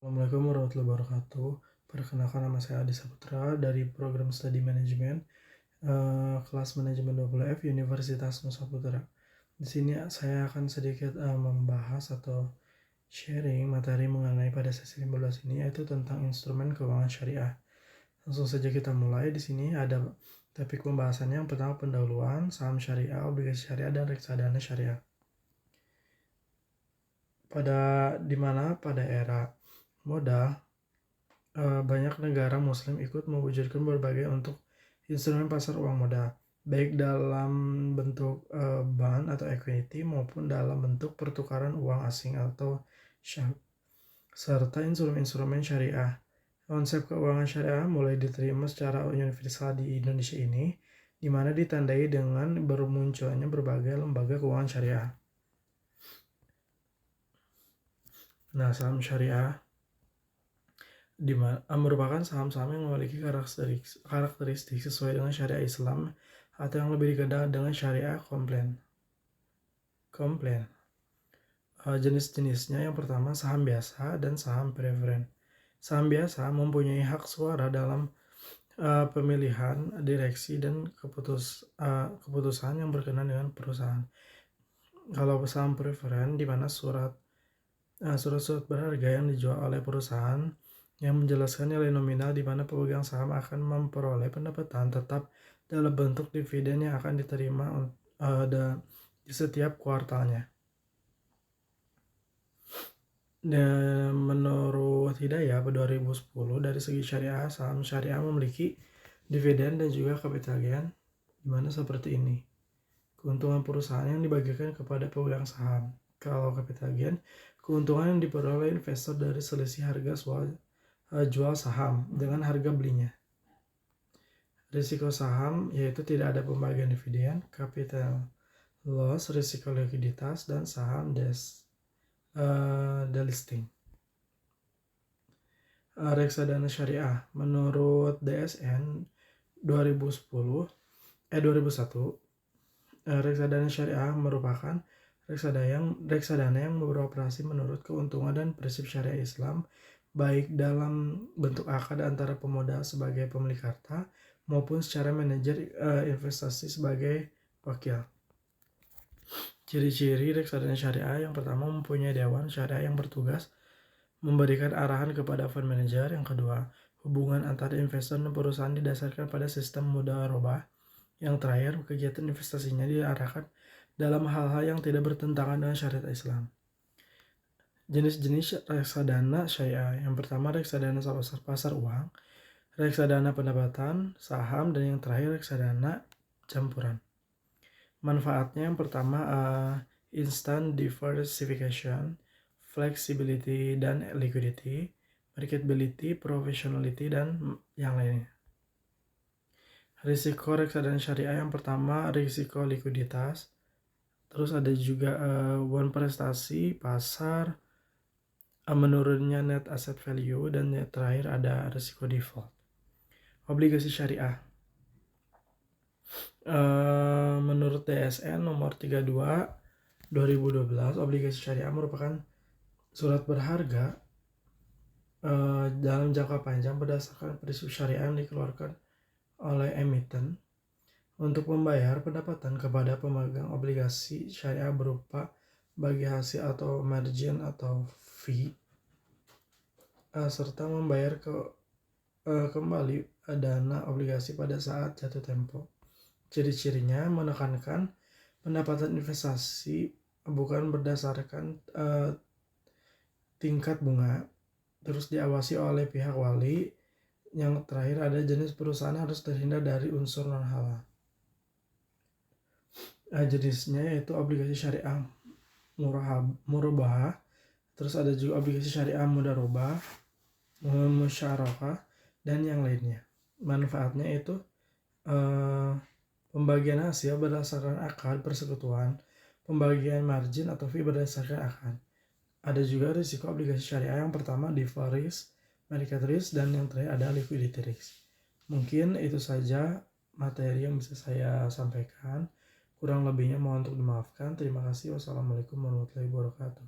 Assalamualaikum warahmatullahi wabarakatuh. Perkenalkan, nama saya Adi Saputra dari program Studi Manajemen kelas Manajemen 20F Universitas Nusa Putra. Di sini saya akan sedikit membahas atau sharing materi mengenai pada sesi 15 ini, yaitu tentang instrumen keuangan syariah. Langsung saja kita mulai. Di sini ada topik pembahasannya. Yang pertama, pendahuluan, saham syariah, obligasi syariah, dan reksadana syariah. Pada era modal, banyak negara muslim ikut mewujudkan berbagai untuk instrumen pasar uang modal, baik dalam bentuk bond atau equity maupun dalam bentuk pertukaran uang asing atau syah, serta instrumen-instrumen syariah. Konsep keuangan syariah mulai diterima secara universal di Indonesia ini, di mana ditandai dengan bermunculnya berbagai lembaga keuangan syariah. Nah, saham syariah merupakan saham-saham yang memiliki karakteristik sesuai dengan syariah Islam atau yang lebih dikenal dengan syariah komplain. Jenis-jenisnya yang pertama, saham biasa dan saham preferen. Saham biasa mempunyai hak suara dalam pemilihan direksi dan keputusan yang berkenaan dengan perusahaan. Kalau saham preferen, di mana surat-surat berharga yang dijual oleh perusahaan yang menjelaskan nilai nominal di mana pemegang saham akan memperoleh pendapatan tetap dalam bentuk dividen yang akan diterima di setiap kuartalnya. Dan menurut Hidayah 2010, dari segi syariah, saham syariah memiliki dividen dan juga capital gain, di mana seperti ini. Keuntungan perusahaan yang dibagikan kepada pemegang saham. Kalau capital gain, keuntungan yang diperoleh investor dari selisih harga jual saham dengan harga belinya. Risiko saham yaitu tidak ada pembagian dividen, capital loss, risiko likuiditas, dan saham delisting. Reksadana syariah menurut DSN 2001, reksadana syariah merupakan reksadana yang beroperasi menurut keuntungan dan prinsip syariah Islam, baik dalam bentuk akad antara pemodal sebagai pemilik harta maupun secara manajer investasi sebagai wakil. Ciri-ciri reksadana syariah: yang pertama, mempunyai dewan syariah yang bertugas memberikan arahan kepada fund manager. Yang kedua, hubungan antara investor dan perusahaan didasarkan pada sistem mudharabah. Yang terakhir, kegiatan investasinya diarahkan dalam hal-hal yang tidak bertentangan dengan syariat Islam. Jenis-jenis reksadana syariah: yang pertama, reksadana pasar uang, reksadana pendapatan, saham, dan yang terakhir, reksadana campuran. Manfaatnya: yang pertama, instant diversification, flexibility dan liquidity, marketability, professionality, dan yang lainnya. Risiko reksadana syariah: yang pertama, risiko likuiditas, terus ada juga prestasi pasar, menurunnya net asset value, dan yang terakhir ada risiko default. Obligasi syariah, menurut DSN nomor 32 2012, obligasi syariah merupakan surat berharga dalam jangka panjang berdasarkan prinsip syariah yang dikeluarkan oleh emiten untuk membayar pendapatan kepada pemegang obligasi syariah berupa bagi hasil atau margin atau fee, serta membayar kembali dana obligasi pada saat jatuh tempo. Ciri-cirinya menekankan pendapatan investasi bukan berdasarkan tingkat bunga, terus diawasi oleh pihak wali. Yang terakhir ada jenis perusahaan harus terhindar dari unsur non halal. Jenisnya yaitu obligasi syariah murabahah, terus ada juga obligasi syariah mudharabah, musyarakah, dan yang lainnya. Manfaatnya itu pembagian hasil berdasarkan akad persekutuan, pembagian margin atau fee berdasarkan akad. Ada juga risiko obligasi syariah: yang pertama, default risk, market risk, dan yang terakhir ada liquidity risk. Mungkin itu saja materi yang bisa saya sampaikan. Kurang lebihnya mohon untuk dimaafkan. Terima kasih. Wassalamualaikum warahmatullahi wabarakatuh.